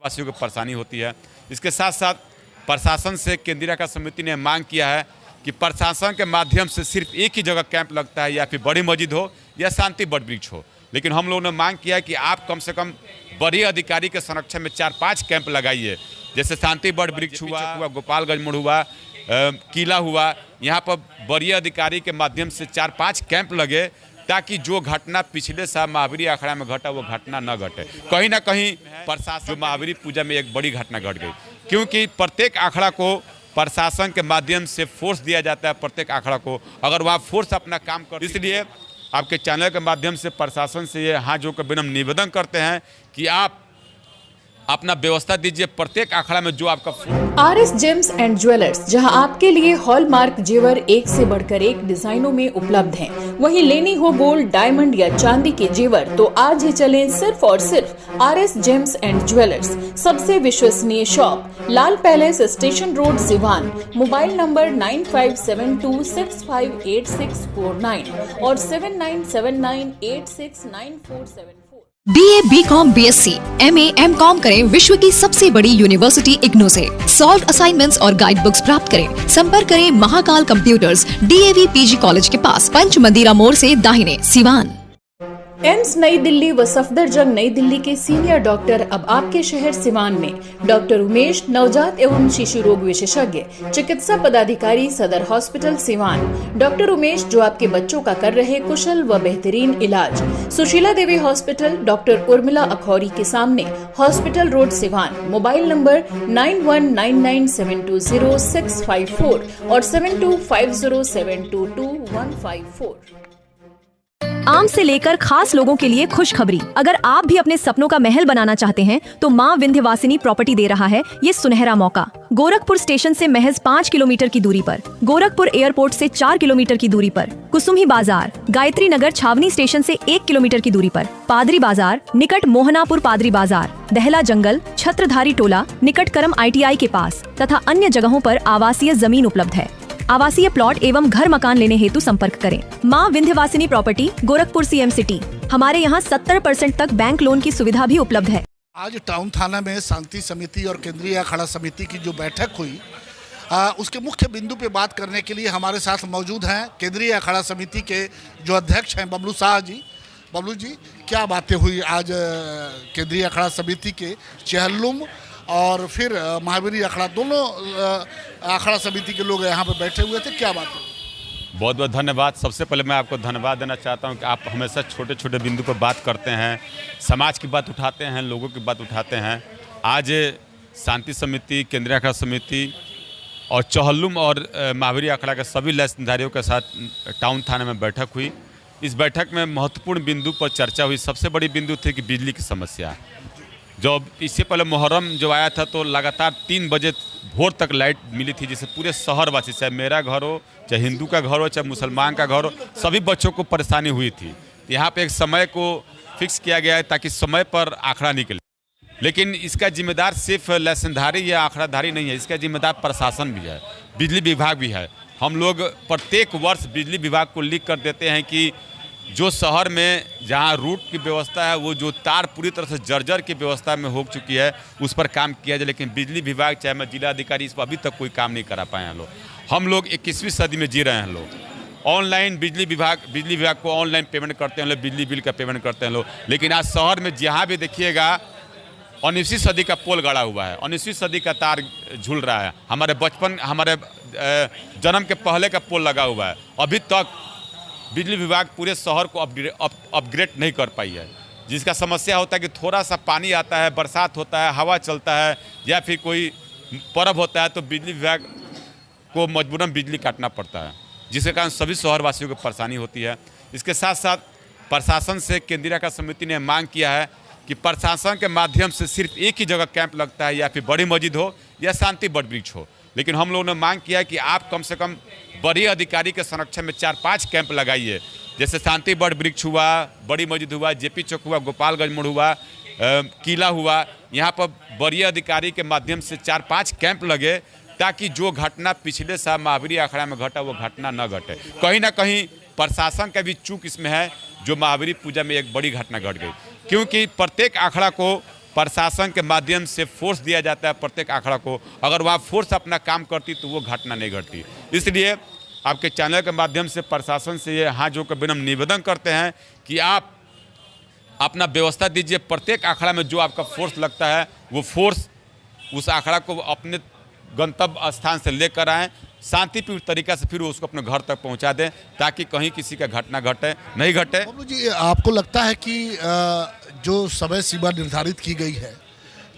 वासियों को परेशानी होती है। इसके साथ साथ प्रशासन से केंद्रीय आखाड़ा समिति ने मांग किया है कि प्रशासन के माध्यम से सिर्फ एक ही जगह कैंप लगता है, या फिर बड़ी मस्जिद हो या शांति बट वृक्ष हो। लेकिन हम लोगों ने मांग किया है कि आप कम से कम बड़े अधिकारी के संरक्षण में 4-5 कैंप लगाइए, जैसे शांति बट वृक्ष हुआ, गोपालगंज मोड़ हुआ, किला हुआ। यहाँ पर बड़े अधिकारी के माध्यम से 4-5 कैंप लगे, ताकि जो घटना पिछले साल महावीर अखाड़ा में घटा वो घटना न घटे। कहीं ना कहीं प्रशासन महावीर पूजा में एक बड़ी घटना घट गई, क्योंकि प्रत्येक अखाड़ा को प्रशासन के माध्यम से फोर्स दिया जाता है। प्रत्येक अखाड़ा को अगर वहाँ फोर्स अपना काम कर, इसलिए आपके चैनल के माध्यम से प्रशासन से ये हाथ जोड़कर विनम्र निवेदन करते हैं कि आप अपना व्यवस्था दीजिए प्रत्येक अखाड़ा में जो आपका RS जेम्स एंड ज्वेलर्स, जहां आपके लिए हॉलमार्क जेवर एक से बढ़कर एक डिजाइनों में उपलब्ध हैं। वहीं लेनी हो गोल्ड, डायमंड या चांदी के जेवर तो आज ही चलें सिर्फ और सिर्फ RS जेम्स एंड ज्वेलर्स। सबसे विश्वसनीय shop, Lal palace, station road, Siwan. Mobile number 9572658649 और 7979869474। BA, BCom, BSc, MA, MCom करें विश्व की सबसे बड़ी यूनिवर्सिटी इग्नू से। सॉल्व असाइनमेंट्स और गाइड बुक्स प्राप्त करें। संपर्क करें Mahakal computers, DAV PG college के पास, पंच मंदिरा मोड़ से दाहिने, सिवान। एम्स नई दिल्ली व सफदरजंग नई दिल्ली के सीनियर डॉक्टर अब आपके शहर सिवान में। डॉक्टर उमेश, नवजात एवं शिशु रोग विशेषज्ञ, चिकित्सा पदाधिकारी, सदर हॉस्पिटल सिवान। डॉक्टर उमेश जो आपके बच्चों का कर रहे कुशल व बेहतरीन इलाज। सुशीला देवी हॉस्पिटल, डॉक्टर उर्मिला अखौरी के सामने, hospital road, Siwan. Mobile number 9199720654 और 7250722154। आम से लेकर खास लोगों के लिए खुशखबरी। अगर आप भी अपने सपनों का महल बनाना चाहते हैं तो माँ विंध्यवासिनी प्रॉपर्टी दे रहा है ये सुनहरा मौका। गोरखपुर स्टेशन से महज 5 किलोमीटर की दूरी पर, गोरखपुर एयरपोर्ट से 4 किलोमीटर की दूरी पर, कुसुमी बाजार, गायत्री नगर छावनी स्टेशन से 1 किलोमीटर की दूरी पर, पादरी बाजार निकट मोहनापुर पादरी बाजार, दहला जंगल, छत्रधारी टोला निकट करम ITI के पास तथा अन्य जगहों पर आवासीय जमीन उपलब्ध है। आवासीय प्लॉट एवं घर मकान लेने हेतु संपर्क करें। माँ Vindhyavasini property, Gorakhpur CM city. हमारे यहाँ 70% तक बैंक लोन की सुविधा भी उपलब्ध है। आज टाउन थाना में शांति समिति और केंद्रीय अखाड़ा समिति की जो बैठक हुई, उसके मुख्य बिंदु पे बात करने के लिए हमारे साथ मौजूद हैं केंद्रीय अखाड़ा समिति के जो अध्यक्ष हैं बबलू शाह जी। बबलू जी, क्या बातें हुई आज केंद्रीय अखाड़ा समिति के चेहल्लुम और फिर महावीर अखाड़ा, दोनों अखाड़ा समिति के लोग यहाँ पे बैठे हुए थे, क्या बात है? बहुत बहुत धन्यवाद। सबसे पहले मैं आपको धन्यवाद देना चाहता हूँ कि आप हमेशा छोटे छोटे बिंदु पर बात करते हैं, समाज की बात उठाते हैं, लोगों की बात उठाते हैं। आज शांति समिति, केंद्रीय अखाड़ा समिति और चेहल्लुम और महावीर अखाड़ा के सभी लाइसेंसधारियों के साथ टाउन थाने में बैठक हुई। इस बैठक में महत्वपूर्ण बिंदु पर चर्चा हुई। सबसे बड़ी बिंदु थी कि बिजली की समस्या। जब इससे पहले मुहर्रम जो आया था तो लगातार 3 बजे भोर तक लाइट मिली थी, जिससे पूरे शहरवासी, चाहे मेरा घर हो, चाहे हिंदू का घर हो, चाहे मुसलमान का घर हो, सभी बच्चों को परेशानी हुई थी। यहाँ पे एक समय को फिक्स किया गया है ताकि समय पर आंकड़ा निकले। लेकिन इसका जिम्मेदार सिर्फ लाइसेंसधारी या आंकड़ाधारी नहीं है, इसका जिम्मेदार प्रशासन भी है, बिजली विभाग भी है। हम लोग प्रत्येक वर्ष बिजली विभाग को लिख कर देते हैं कि जो शहर में जहाँ रूट की व्यवस्था है, वो जो तार पूरी तरह से जर्जर की व्यवस्था में हो चुकी है, उस पर काम किया जाए। लेकिन बिजली विभाग चाहे मैं जिला अधिकारी, इस पर अभी तक कोई काम नहीं करा पाए हैं लोग। हम लोग 21वीं सदी में जी रहे हैं लोग। ऑनलाइन बिजली विभाग को ऑनलाइन पेमेंट करते हैं लोग, बिजली बिल का पेमेंट करते हैं लोग। लेकिन आज शहर में जहाँ भी देखिएगा 19वीं सदी का पोल गड़ा हुआ है, 19वीं सदी का तार झूल रहा है। हमारे जन्म के पहले का पोल लगा हुआ है। अभी तक बिजली विभाग पूरे शहर को अपग्रेड नहीं कर पाई है, जिसका समस्या होता है कि थोड़ा सा पानी आता है, बरसात होता है, हवा चलता है या फिर कोई पर्व होता है तो बिजली विभाग को मजबूरन बिजली काटना पड़ता है, जिसके कारण सभी शहरवासियों को परेशानी होती है। इसके साथ साथ प्रशासन से केंद्रीय अखाड़ा समिति ने मांग किया है कि प्रशासन के माध्यम से सिर्फ एक ही जगह कैंप लगता है, या फिर बड़ी मस्जिद हो या शांति बट वृक्ष हो। लेकिन हम लोगों ने मांग किया है कि आप कम से कम बड़े अधिकारी के संरक्षण में 4-5 कैंप लगाइए, जैसे शांति बट वृक्ष हुआ, बड़ी मस्जिद हुआ, JP चौक हुआ, गोपालगंज मोड़ हुआ, किला हुआ। यहाँ पर बड़े अधिकारी के माध्यम से 4-5 कैंप लगे, ताकि जो घटना पिछले साल महावीर अखाड़ा में घटा वो घटना न घटे। कहीं ना कहीं प्रशासन का भी चूक इसमें है, जो महावीर पूजा में एक बड़ी घटना घट गई, क्योंकि प्रत्येक अखाड़ा को प्रशासन के माध्यम से फोर्स दिया जाता है प्रत्येक आंकड़ा को। अगर वहाँ फोर्स अपना काम करती तो वो घटना नहीं घटती। इसलिए आपके चैनल के माध्यम से प्रशासन से ये हाथ जोड़कर विनम्र निवेदन करते हैं कि आप अपना व्यवस्था दीजिए। प्रत्येक आंकड़ा में जो आपका फोर्स लगता है वो फोर्स उस आंकड़ा को अपने गंतव्य स्थान से लेकर आएँ, शांतिपूर्ण तरीका से फिर उसको अपने घर तक पहुंचा दें, ताकि कहीं किसी का घटना घटे नहीं घटे। बबलू जी, आपको लगता है कि जो समय सीमा निर्धारित की गई है,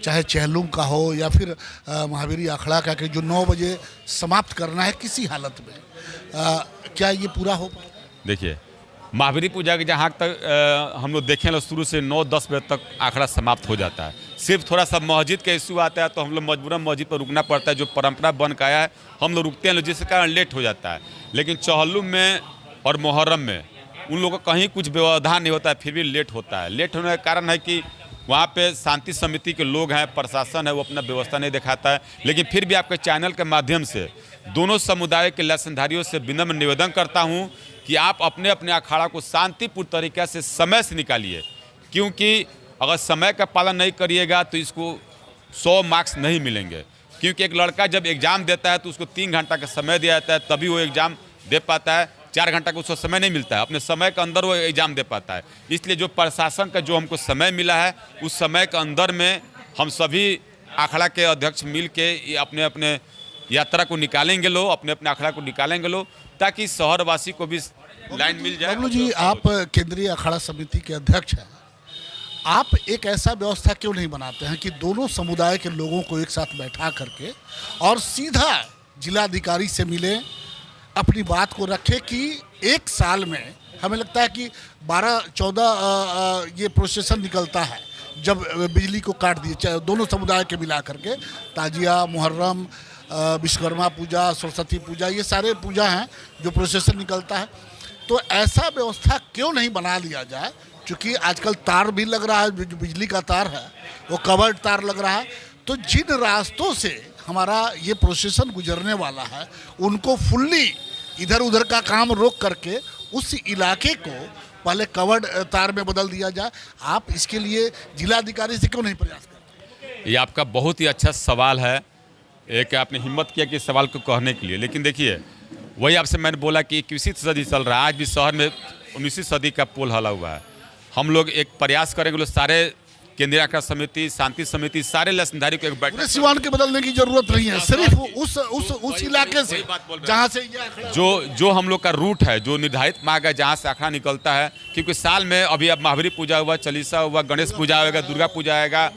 चाहे चहलुम का हो या फिर महावीरी अखाड़ा का, कि जो 9 बजे समाप्त करना है किसी हालत में, क्या ये पूरा हो पाए? देखिए, महावीरी पूजा के जहाँ तक हम लोग देखें लो, शुरू से 9-10 बजे तक आंकड़ा समाप्त हो जाता है। सिर्फ थोड़ा सा मस्जिद का इशू आता है तो हम लोग मजबूरन मस्जिद पर रुकना पड़ता है। जो परंपरा बन के आया है हम लोग रुकते हैं, जिसके कारण लेट हो जाता है। लेकिन चहलुम में और मुहर्रम में उन लोगों का कहीं कुछ व्यवधान नहीं होता है, फिर भी लेट होता है। लेट होने का कारण है कि वहाँ पे शांति समिति के लोग हैं, प्रशासन है, वो अपना व्यवस्था नहीं दिखाता है। लेकिन फिर भी आपके चैनल के माध्यम से दोनों समुदाय के लाइसेंसधारियों से विनम्र निवेदन करता हूँ कि आप अपने अपने अखाड़ा को शांतिपूर्ण तरीके से समय से निकालिए, क्योंकि अगर समय का पालन नहीं करिएगा तो इसको 100 मार्क्स नहीं मिलेंगे। क्योंकि एक लड़का जब एग्ज़ाम देता है तो उसको 3 घंटा का समय दिया जाता है, तभी वो एग्ज़ाम दे पाता है। 4 घंटा का उसको समय नहीं मिलता है, अपने समय के अंदर वो एग्ज़ाम दे पाता है। इसलिए जो प्रशासन का जो हमको समय मिला है, उस समय के अंदर में हम सभी अखाड़ा के अध्यक्ष मिल के अपने अपने यात्रा को निकालेंगे लो, अपने अपने अखाड़ा को निकालेंगे लो, ताकि शहरवासी को भी लाइन मिल जाए। बबलू जी, आप केंद्रीय अखाड़ा समिति के अध्यक्ष हैं, आप एक ऐसा व्यवस्था क्यों नहीं बनाते हैं कि दोनों समुदाय के लोगों को एक साथ बैठा करके और सीधा जिलाधिकारी से मिले, अपनी बात को रखें कि एक साल में हमें लगता है कि 12-14 ये प्रोसेसन निकलता है जब बिजली को काट दिए, चाहे दोनों समुदाय के मिला करके, ताजिया, मुहर्रम, विश्वकर्मा पूजा, सरस्वती पूजा, ये सारे पूजा हैं जो प्रोसेसन निकलता है। तो ऐसा व्यवस्था क्यों नहीं बना लिया जाए? क्योंकि आजकल तार भी लग रहा है, जो बिजली का तार है वो कवर्ड तार लग रहा है। तो जिन रास्तों से हमारा ये प्रोसेसन गुजरने वाला है, उनको फुल्ली इधर उधर का काम रोक करके उस इलाके को पहले कवर्ड तार में बदल दिया जाए। आप इसके लिए जिलाधिकारी से क्यों नहीं प्रयास करते? ये आपका बहुत ही अच्छा सवाल है। एक आपने हिम्मत किया कि सवाल को कहने के लिए। लेकिन देखिए, वही आपसे मैंने बोला कि 21वीं सदी चल रहा है, आज भी शहर में 19वीं सदी का पोल हला हुआ है। हम लोग एक प्रयास करेंगे, लोग सारे केंद्रीय अखाड़ा समिति, शांति समिति, सारे लाइसेंसधारी को एक बैठक, सिवान के बदलने की जरूरत नहीं है, सिर्फ उस इलाके से जहाँ से जो हम लोग का रूट है, जो निर्धारित मार्ग है जहाँ से अखाड़ा निकलता है। क्योंकि साल में अभी अब महावीरी पूजा हुआ, चालीसा हुआ, गणेश पूजा होगा, दुर्गा पूजा आएगा,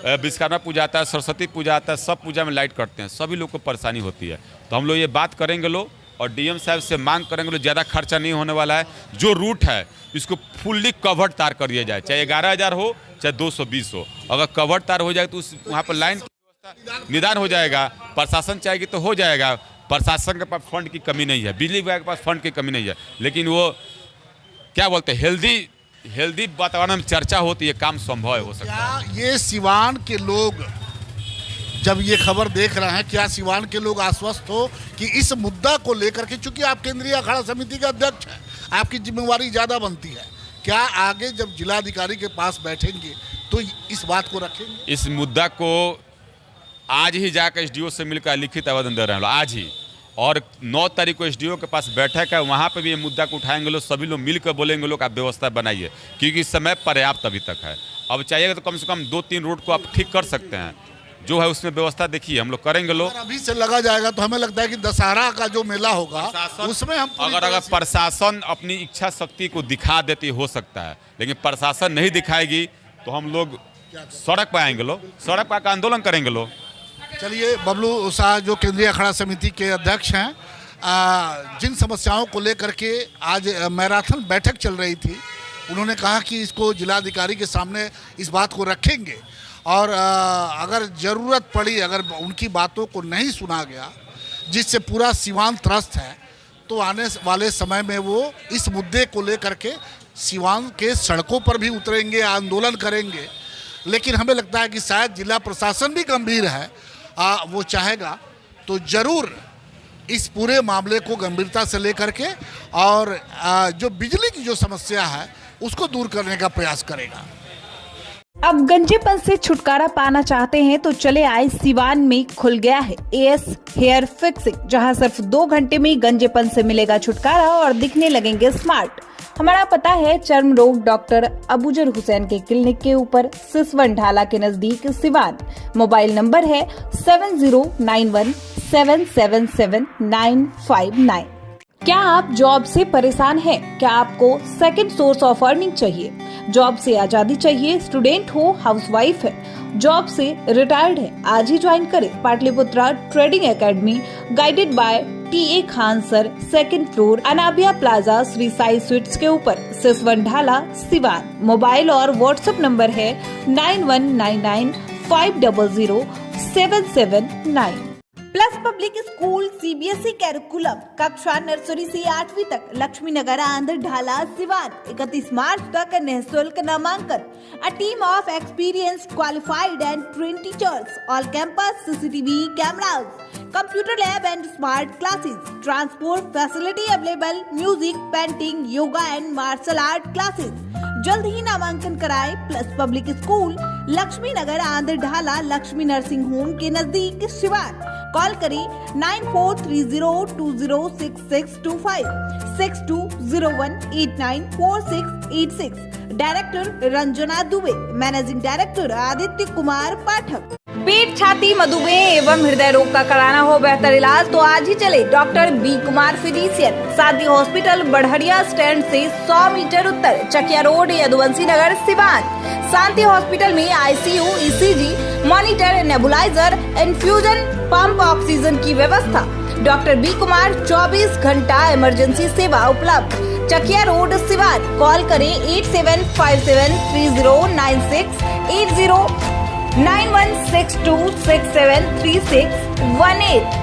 विश्वकर्मा पूजा आता है, सरस्वती पूजा आता है, सब पूजा में लाइट करते हैं, सभी लोग को परेशानी होती है। तो हम लोग ये बात करेंगे लो और डीएम साहब से मांग करेंगे लो, ज़्यादा खर्चा नहीं होने वाला है। जो रूट है इसको फुल्ली कवर्ड तार कर दिया जाए, चाहे 11,000 हो चाहे 220 हो। अगर कवर्ड तार हो जाए तो उस वहाँ पर लाइन की व्यवस्था निदान हो जाएगा। प्रशासन चाहेगी तो हो जाएगा। प्रशासन के पास फंड की कमी नहीं है, बिजली विभाग के पास फंड की कमी नहीं है, लेकिन वो क्या बोलते हैं, हेल्दी वातावरण में चर्चा होती है, काम संभव हो सकता है। क्या ये सिवान के लोग जब ये खबर देख रहे हैं, क्या सिवान के लोग आश्वस्त हो कि इस मुद्दा को लेकर के, चूंकि आप केंद्रीय अखाड़ा समिति के अध्यक्ष हैं, आपकी जिम्मेवारी ज़्यादा बनती है, क्या आगे जब जिलाधिकारी के पास बैठेंगे तो इस बात को रखेंगे? इस मुद्दा को आज ही जाकर एसडीओ से मिलकर लिखित आवेदन दे रहे हैं आज ही, और 9 तारीख को एसडीओ के पास बैठक है, वहाँ पे भी ये मुद्दा को उठाएंगे लोग, सभी लोग मिलकर बोलेंगे लोग आप व्यवस्था बनाइए, क्योंकि समय पर्याप्त अभी तक है। अब चाहिएगा तो कम से कम 2-3 रोड को आप ठीक कर सकते हैं, जो है उसमें व्यवस्था देखिए हम लोग करेंगे लोग। अभी से लगा जाएगा तो हमें लगता है कि दशहरा का जो मेला होगा उसमें हम अगर प्रशासन अपनी इच्छा शक्ति को दिखा देती हो सकता है, लेकिन प्रशासन नहीं दिखाएगी तो हम लोग सड़क पर आएंगे, लोग सड़क पर आंदोलन करेंगे लोग। चलिए, बबलू शाह जो केंद्रीय अखाड़ा समिति के अध्यक्ष हैं, जिन समस्याओं को लेकर के आज मैराथन बैठक चल रही थी, उन्होंने कहा कि इसको जिलाधिकारी के सामने इस बात को रखेंगे और अगर ज़रूरत पड़ी, अगर उनकी बातों को नहीं सुना गया, जिससे पूरा सिवान त्रस्त है, तो आने वाले समय में वो इस मुद्दे को लेकर के सिवान के सड़कों पर भी उतरेंगे, आंदोलन करेंगे। लेकिन हमें लगता है कि शायद जिला प्रशासन भी गंभीर है, वो चाहेगा तो ज़रूर इस पूरे मामले को गंभीरता से लेकर के और जो बिजली की जो समस्या है उसको दूर करने का प्रयास करेगा। अब गंजेपन से छुटकारा पाना चाहते हैं तो चले आए सिवान में खुल गया है एएस हेयर फिक्सिंग, जहां सिर्फ 2 घंटे में गंजेपन से मिलेगा छुटकारा और दिखने लगेंगे स्मार्ट। हमारा पता है चर्म रोग डॉक्टर अबूजर हुसैन के क्लिनिक के ऊपर सिसवन ढाला के नजदीक सिवान। मोबाइल नंबर है 7091777959। क्या आप जॉब से परेशान हैं? क्या आपको सेकंड सोर्स ऑफ अर्निंग चाहिए? जॉब से आजादी चाहिए? स्टूडेंट हो, हाउसवाइफ है, जॉब से रिटायर्ड है? आज ही ज्वाइन करें Pataliputra trading academy, guided by TA Khan sir, 2nd floor, Anabia plaza, Shri Sai sweets के ऊपर, सिसवन ढाला, सिवान। मोबाइल और व्हाट्सएप नंबर है 9199500779। Plus public school CBSE curriculum, कक्षा नर्सरी से 8वीं तक, लक्ष्मी नगर, आंध्र ढाला, सिवान। 31 मार्च तक निःशुल्क नामांकन। A team of experienced, qualified and trained teachers, all campus CCTV cameras, computer lab and smart classes, transport facility available, music, painting, yoga and martial art classes। जल्द ही नामांकन कराएं। प्लस पब्लिक स्कूल, लक्ष्मी नगर, आंध्र ढाला, लक्ष्मी नर्सिंग होम के नजदीक, Siwan. Call करें 9430206625, 6201894686। Director Ranjana Dubey, managing director Aditya Kumar Pathak. पेट, छाती, मधुमेह एवं हृदय रोग का कराना हो बेहतर इलाज तो आज ही चले डॉक्टर बी कुमार फिजिशियन, शांति हॉस्पिटल, बढ़हरिया स्टैंड से 100 मीटर उत्तर, चकिया रोड, यदुवंशी नगर, सिवान। शांति हॉस्पिटल में ICU, ECG, monitor, nebuliser, infusion pump, oxygen की व्यवस्था। डॉक्टर बी कुमार 24 घंटा इमरजेंसी सेवा उपलब्ध, चकिया रोड, सिवान। कॉल करें 87573096, 809162673618।